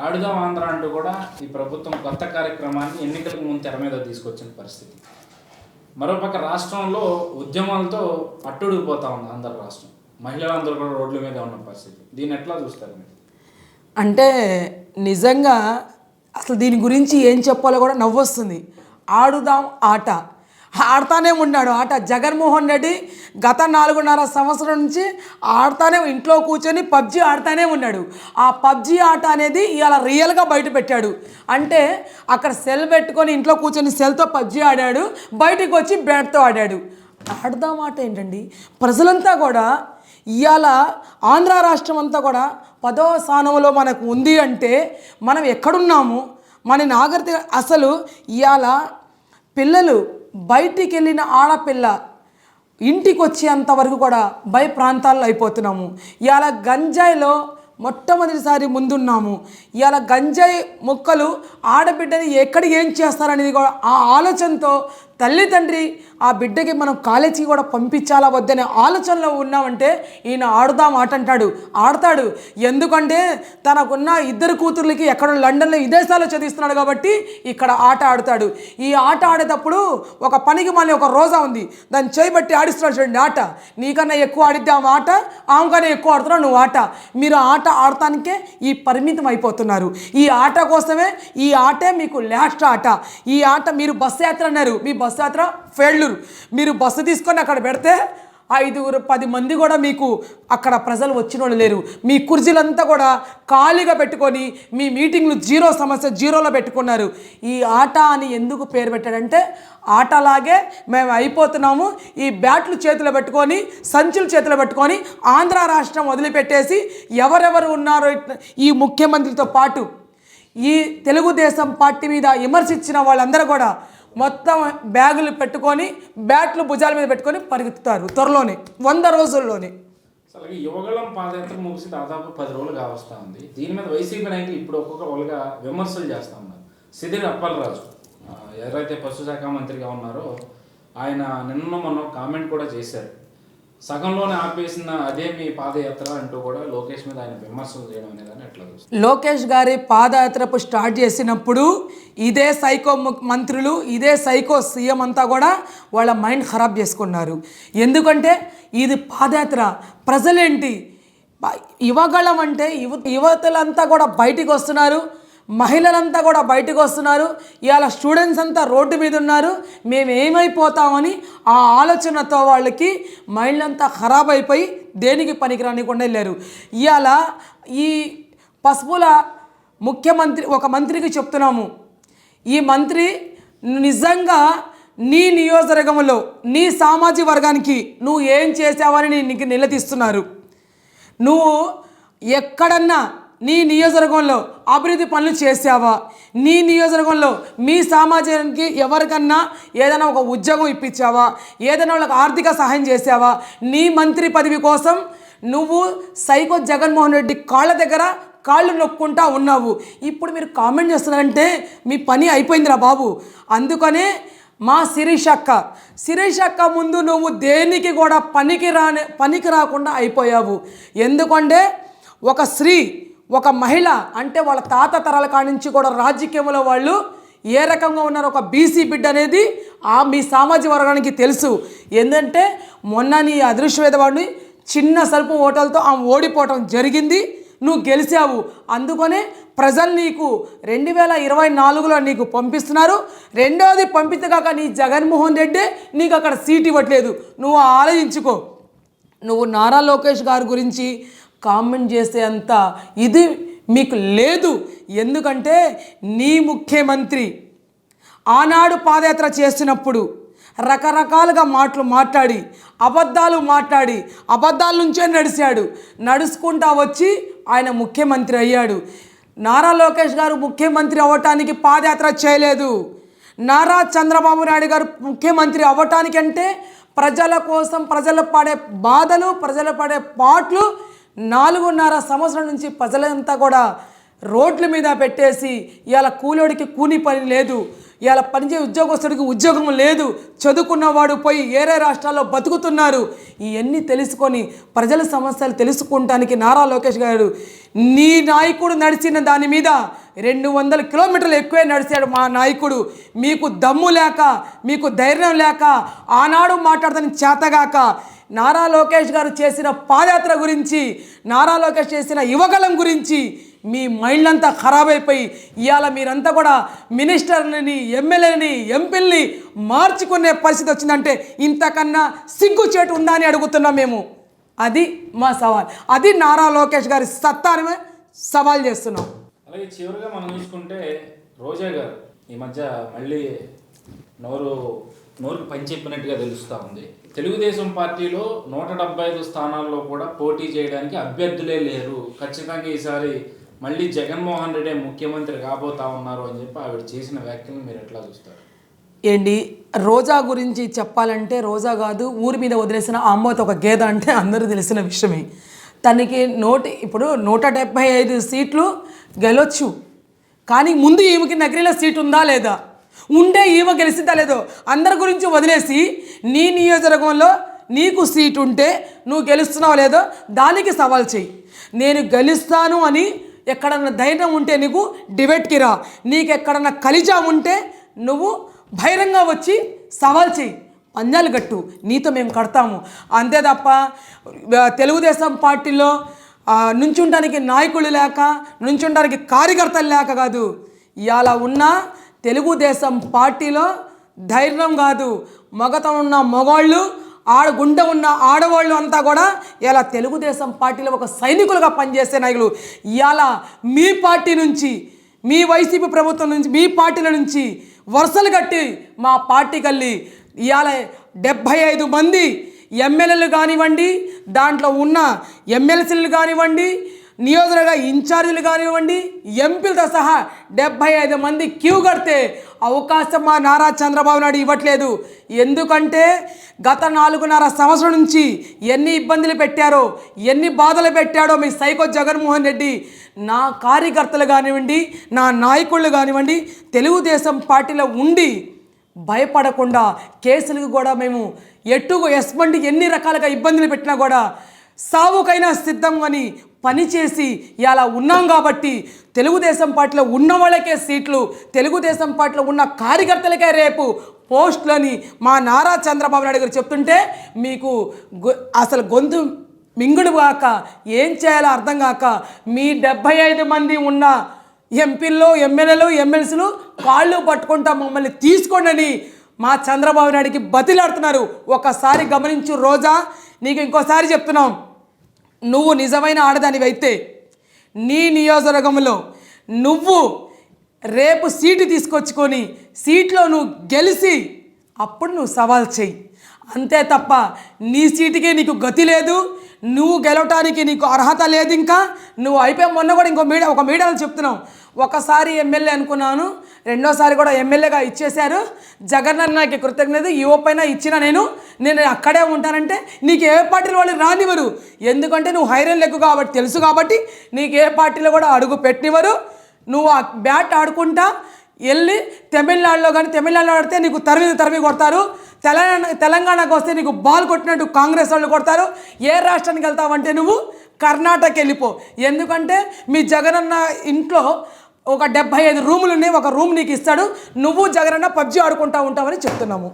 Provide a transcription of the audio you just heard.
ఆడుదాం ఆంధ్ర అంటూ కూడా ఈ ప్రభుత్వం కొత్త కార్యక్రమాన్ని ఎన్నికలకు ముందు తెర మీద తీసుకొచ్చిన పరిస్థితి. మరోపక్క రాష్ట్రంలో ఉద్యమాలతో అట్టుడికిపోతా ఉంది ఆంధ్ర రాష్ట్రం. మహిళలందరూ కూడా రోడ్ల మీద ఉన్న పరిస్థితి. దీన్ని ఎట్లా చూస్తారు మీరు? అంటే నిజంగా అసలు దీని గురించి ఏం చెప్పాలో కూడా నవ్వొస్తుంది. ఆడుదాం ఆట ఆడతానే ఉన్నాడు ఆట. జగన్మోహన్ రెడ్డి గత 4.5 సంవత్సరం నుంచి ఆడతానే, ఇంట్లో కూర్చొని పబ్జీ ఆడుతూనే ఉన్నాడు. ఆ పబ్జీ ఆట అనేది ఇవాళ రియల్గా బయట పెట్టాడు. అంటే అక్కడ సెల్ పెట్టుకొని ఇంట్లో కూర్చొని సెల్తో పబ్జీ ఆడాడు, బయటకు వచ్చి బ్యాట్తో ఆడాడు. ఆడదాం ఆట ఏంటండి? ప్రజలంతా కూడా ఇవాళ ఆంధ్ర రాష్ట్రం అంతా కూడా 10వ స్థానంలో మనకు ఉంది అంటే మనం ఎక్కడున్నాము? మన నాగరికత అసలు ఇవాళ పిల్లలు బయటికి వెళ్ళిన ఆడపిల్ల ఇంటికి వచ్చేంతవరకు కూడా భయ ప్రాంతాల్లో అయిపోతున్నాము. ఇవాళ గంజాయిలో మొట్టమొదటిసారి ముందున్నాము. ఇవాళ గంజాయి మొక్కలు ఆడబిడ్డని ఎక్కడికి ఏం చేస్తారనేది కూడా ఆ ఆలోచనతో తల్లిదండ్రి ఆ బిడ్డకి మనం కాలేజీకి కూడా పంపించాలా వద్దనే ఆలోచనలో ఉన్నామంటే ఈయన ఆడుదాం ఆట అంటాడు. ఆడతాడు. ఎందుకంటే తనకున్న 2 కూతుర్లకి ఎక్కడో లండన్లో విదేశాల్లో చదివిస్తున్నాడు కాబట్టి ఇక్కడ ఆట ఆడతాడు. ఈ ఆట ఆడేటప్పుడు ఒక పనికి మళ్ళీ ఒక రోజా ఉంది, దాన్ని చేయబట్టి ఆడిస్తున్నాడు చూడండి ఆట. నీకన్నా ఎక్కువ ఆడిద్దే ఆమె ఆట, ఆమె కన్నా ఎక్కువ ఆడుతున్నావు నువ్వు ఆట. మీరు ఆట ఆడటానికే ఈ పరిమితం అయిపోతున్నారు. ఈ ఆట కోసమే, ఈ ఆటే మీకు లాస్ట్ ఆట. ఈ ఆట మీరు బస్సు యాత్ర అన్నారు, మీ బస్సు యాత్ర ఫెయిల్యూర్. మీరు బస్సు తీసుకొని అక్కడ పెడితే 5-10 మంది కూడా మీకు అక్కడ ప్రజలు వచ్చిన వాళ్ళు లేరు. మీ కుర్చీలంతా కూడా ఖాళీగా పెట్టుకొని మీ మీటింగ్లు సమస్య జీరోలో పెట్టుకున్నారు. ఈ ఆట అని ఎందుకు పేరు పెట్టాడంటే ఆటలాగే మేము అయిపోతున్నాము. ఈ బ్యాట్లు చేతిలో పెట్టుకొని, సంచులు చేతిలో పెట్టుకొని ఆంధ్ర రాష్ట్రం వదిలిపెట్టేసి ఎవరెవరు ఉన్నారో ఈ ముఖ్యమంత్రితో పాటు ఈ తెలుగుదేశం పార్టీ మీద విమర్శించిన వాళ్ళందరూ కూడా మొత్తం బ్యాగులు పెట్టుకొని, బ్యాట్లు భుజాల మీద పెట్టుకొని పరిగెత్తుతారు త్వరలోనే, 100 రోజుల్లోనే. అసలు యువగళం పాదయాత్ర ముగిసి దాదాపు 10 రోజులు కావస్తా ఉంది. దీని మీద వైసీపీ నాయకులు ఇప్పుడు ఒక్కొక్క వాళ్ళుగా విమర్శలు చేస్తూ ఉన్నారు. సిదిరి అప్పలరాజు ఎవరైతే పశుశాఖ మంత్రిగా ఉన్నారో ఆయన నిన్న మొన్న కామెంట్ కూడా చేశారు. సగంలోనే ఆపేసిన అదే మీ పాదయాత్ర అంటూ కూడా లోకేష్ మీద ఆయన విమర్శలు చేయడం అనేది ఎట్లా చూస్తారు? లోకేష్ గారి పాదయాత్రపు స్టార్ట్ చేసినప్పుడు ఇదే సైకో మంత్రులు, ఇదే సైకో సీఎం అంతా కూడా వాళ్ళ మైండ్ ఖరాబ్ చేసుకున్నారు. ఎందుకంటే ఇది పాదయాత్ర. ప్రజలేంటి యువగళం అంటే యువతలంతా కూడా బయటికి వస్తున్నారు, మహిళలంతా కూడా బయటకు వస్తున్నారు. ఇవాళ స్టూడెంట్స్ అంతా రోడ్డు మీద ఉన్నారు. మేము ఏమైపోతామని ఆ ఆలోచనతో వాళ్ళకి మైండ్ అంతా ఖరాబ్ అయిపోయి దేనికి పనికిరానికుండా వెళ్ళారు. ఇవాళ ఈ పసుపుల ముఖ్యమంత్రి ఒక మంత్రికి చెప్తున్నాము, ఈ మంత్రి నిజంగా నీ నియోజకవర్గంలో నీ సామాజిక వర్గానికి నువ్వు ఏం చేసావని నీకు నిలదీస్తున్నారు. నువ్వు ఎక్కడన్నా నీ నియోజకవర్గంలో అభివృద్ధి పనులు చేసావా? నీ నియోజకవర్గంలో మీ సమాజానికి ఎవరికన్నా ఏదైనా ఒక ఉద్యోగం ఇప్పించావా? ఏదైనా వాళ్ళకి ఆర్థిక సహాయం చేసావా? నీ మంత్రి పదవి కోసం నువ్వు సైకో జగన్మోహన్ రెడ్డి కాళ్ళ దగ్గర కాళ్ళు నొక్కుంటా ఉన్నావు. ఇప్పుడు మీరు కామెంట్ చేస్తున్నారంటే మీ పని అయిపోయిందిరా బాబు. అందుకనే మా శిరీష్ అక్క ముందు నువ్వు దేనికి కూడా పనికి రాకుండా అయిపోయావు. ఎందుకంటే ఒక స్త్రీ, ఒక మహిళ అంటే వాళ్ళ తాత తరాల కాడి నుంచి కూడా రాజకీయంలో వాళ్ళు ఏ రకంగా ఉన్నారు. ఒక బీసీ బిడ్డ అనేది మీ సామాజిక వర్గానికి తెలుసు. ఏంటంటే మొన్న నీ అదృష్టవేదవాడిని చిన్న స్వల్ప ఓటలతో ఆమె ఓడిపోవటం జరిగింది, నువ్వు గెలిచావు. అందుకనే ప్రజలు నీకు 2024లో నీకు పంపిస్తున్నారు. రెండవది పంపించగాక నీ జగన్మోహన్ రెడ్డి నీకు అక్కడ సీట్ ఇవ్వట్లేదు. నువ్వు ఆలోచించుకో. నువ్వు నారా లోకేష్ గారి గురించి కామెంట్ చేసే అంత ఇది మీకు లేదు. ఎందుకంటే నీ ముఖ్యమంత్రి ఆనాడు పాదయాత్ర చేసినప్పుడు రకరకాలుగా మాట్లాడి అబద్ధాల నుంచే నడుచుకుంటా వచ్చి ఆయన ముఖ్యమంత్రి అయ్యాడు. నారా లోకేష్ గారు ముఖ్యమంత్రి అవ్వటానికి పాదయాత్ర చేయలేదు. నారా చంద్రబాబు నాయుడు గారు ముఖ్యమంత్రి అవ్వటానికి అంటే ప్రజల కోసం, ప్రజలు పడే బాధలు, ప్రజలు పడే పాట్లు 4.5 సంవత్సరం నుంచి ప్రజలంతా కూడా రోడ్ల మీద పెట్టేసి ఇవాళ కూలోడికి కూని పని లేదు. ఇవాళ పనిచేసే ఉద్యోగస్తుడికి ఉద్యోగం లేదు, చదువుకున్నవాడు పోయి వేరే రాష్ట్రాల్లో బతుకుతున్నారు. ఇవన్నీ తెలుసుకొని ప్రజల సమస్యలు తెలుసుకుంటానికి నారా లోకేష్ గారు నీ నాయకుడు నడిచిన దాని మీద 200 కిలోమీటర్లు ఎక్కువే నడిచాడు మా నాయకుడు. మీకు దమ్ము లేక, మీకు ధైర్యం లేక, ఆనాడు మాట్లాడుతున్న చేతగాక నారా లోకేష్ గారు చేసిన పాదయాత్ర గురించి, నారా లోకేష్ చేసిన యువగలం గురించి మీ మైండ్ అంతా ఖరాబ్ అయిపోయి ఇవాళ మీరంతా కూడా మినిస్టర్లని, ఎమ్మెల్యేని, ఎంపీల్ని మార్చుకునే పరిస్థితి వచ్చిందంటే ఇంతకన్నా సిగ్గుచేటు ఉందా అని అడుగుతున్నాం మేము. అది మా సవాల్, అది నారా లోకేష్ గారి సత్తాని సవాల్ చేస్తున్నాం. అలాగే చివరిగా మనం చూసుకుంటే రోజా గారు ఈ మధ్య మళ్ళీ నోరుకి పని చెప్పినట్టుగా తెలుస్తూ ఉంది. తెలుగుదేశం పార్టీలో 175 స్థానాల్లో కూడా పోటీ చేయడానికి అభ్యర్థులే లేరు, ఖచ్చితంగా ఈసారి మళ్ళీ జగన్మోహన్ రెడ్డి ముఖ్యమంత్రి కాబోతా ఉన్నారు అని చెప్పి ఆవిడ చేసిన వ్యాఖ్యలను మీరు ఎట్లా చూస్తారు? ఏంటి రోజా గురించి చెప్పాలంటే రోజా కాదు, ఊరి మీద వదిలేసిన అమ్మతో ఒక గేద అంటే అందరూ తెలిసిన విషయమే. తనకి ఇప్పుడు 175 సీట్లు గెలవచ్చు, కానీ ముందు ఈమెకి నగరిలో సీటు ఉందా లేదా, ఉంటే ఈమె గెలిచిందా లేదో అందరి గురించి వదిలేసి నీ నియోజకవర్గంలో నీకు సీటు ఉంటే నువ్వు గెలుస్తున్నావు లేదో దానికి సవాల్ చెయ్యి. నేను గెలుస్తాను అని ఎక్కడన్నా ధైర్యం ఉంటే నీకు డిబేట్కి రా, నీకు ఎక్కడన్నా కలిజా ఉంటే నువ్వు బహిరంగ వచ్చి సవాల్ చెయ్యి, పందాలు కట్టు, నీతో మేము కడతాము. అంతే తప్ప తెలుగుదేశం పార్టీలో నుంచుంటానికి నాయకులు లేక, నుంచుంటానికి కార్యకర్తలు లేక కాదు. ఇవాళ ఉన్న తెలుగుదేశం పార్టీలో ధైర్యం కాదు, మగతం ఉన్న మగవాళ్ళు, గుంట ఉన్న ఆడవాళ్ళు అంతా కూడా ఇలా తెలుగుదేశం పార్టీలో ఒక సైనికులుగా పనిచేసే నాయకులు. ఇవాళ మీ పార్టీ నుంచి, మీ వైసీపీ ప్రభుత్వం నుంచి, మీ పార్టీల నుంచి వరుసలు కట్టి మా పార్టీకి వెళ్ళి ఇవాళ 75 మంది ఎమ్మెల్యేలు కానివ్వండి, దాంట్లో ఉన్న ఎమ్మెల్సీలు కానివ్వండి, నియోజకవర్గ ఇన్ఛార్జీలు కానివ్వండి, ఎంపీలతో సహా 75 మంది క్యూ కడితే అవకాశం మా నారా చంద్రబాబు నాయుడు ఇవ్వట్లేదు. ఎందుకంటే గత 4.5 సంవత్సరం నుంచి ఎన్ని ఇబ్బందులు పెట్టారో, ఎన్ని బాధలు పెట్టాడో మీ సైకో జగన్మోహన్ రెడ్డి. నా కార్యకర్తలు కానివ్వండి, నా నాయకుళ్ళు కానివ్వండి, తెలుగుదేశం పార్టీలో ఉండి భయపడకుండా కేసులకు కూడా మేము ఎస్మంటి ఎన్ని రకాలుగా ఇబ్బందులు పెట్టినా కూడా సావుకైనా సిద్ధంగాని పనిచేసి ఇలా ఉన్నాం. కాబట్టి తెలుగుదేశం పార్టీలో ఉన్న వాళ్ళకే సీట్లు, తెలుగుదేశం పార్టీలో ఉన్న కార్యకర్తలకే రేపు పోస్టులని మా నారా చంద్రబాబు నాయుడు గారు చెప్తుంటే మీకు అసలు గొంతు మింగుడు కాక ఏం చేయాలో అర్థం కాక మీ 75 మంది ఉన్న ఎంపీల్లో, ఎమ్మెల్యేలు, ఎమ్మెల్సీలు కాళ్ళు పట్టుకుంటా మమ్మల్ని తీసుకోండి మా చంద్రబాబు నాయుడికి బతిలాడుతున్నారు. ఒకసారి గమనించు రోజా, నీకు ఇంకోసారి చెప్తున్నాం, నువ్వు నిజమైన ఆడదానివైతే నీ నియోజకవర్గంలో నువ్వు రేపు సీటు తీసుకొచ్చుకొని సీట్లో నువ్వు గెలిచి అప్పుడు నువ్వు సవాల్ చెయ్యి. అంతే తప్ప నీ సీటుకే నీకు గతి లేదు, నువ్వు గెలవటానికి నీకు అర్హత లేదు. ఇంకా నువ్వు అయిపోయి మొన్న కూడా ఒక మీడియాలో చెప్తున్నావు, ఒకసారి ఎమ్మెల్యే అనుకున్నాను, రెండోసారి కూడా ఎమ్మెల్యేగా ఇచ్చేశారు, జగనన్నకి కృతజ్ఞత ఇవ్వపైన ఇచ్చిన నేను అక్కడే ఉంటానంటే నీకు ఏ పార్టీలో వాళ్ళు రానివ్వరు. ఎందుకంటే నువ్వు హైరన్ లెగ్గు కాబట్టి తెలుసు, కాబట్టి నీకు ఏ పార్టీలో కూడా అడుగు పెట్టివ్వరు. నువ్వు ఆ బ్యాట్ ఆడుకుంటా వెళ్ళి తమిళనాడులో ఆడితే నీకు తరిమి కొడతారు. తెలంగాణకు వస్తే నీకు బాల్ కొట్టినట్టు కాంగ్రెస్ వాళ్ళు కొడతారు. ఏ రాష్ట్రానికి వెళ్తావంటే నువ్వు కర్ణాటక వెళ్ళిపో. ఎందుకంటే మీ జగనన్న ఇంట్లో ఒక 75 రూములు ఉన్నాయి, ఒక రూమ్ నీకు ఇస్తాడు, నువ్వు జగనన్న పబ్జీ ఆడుకుంటా ఉంటావని చెప్తున్నాము.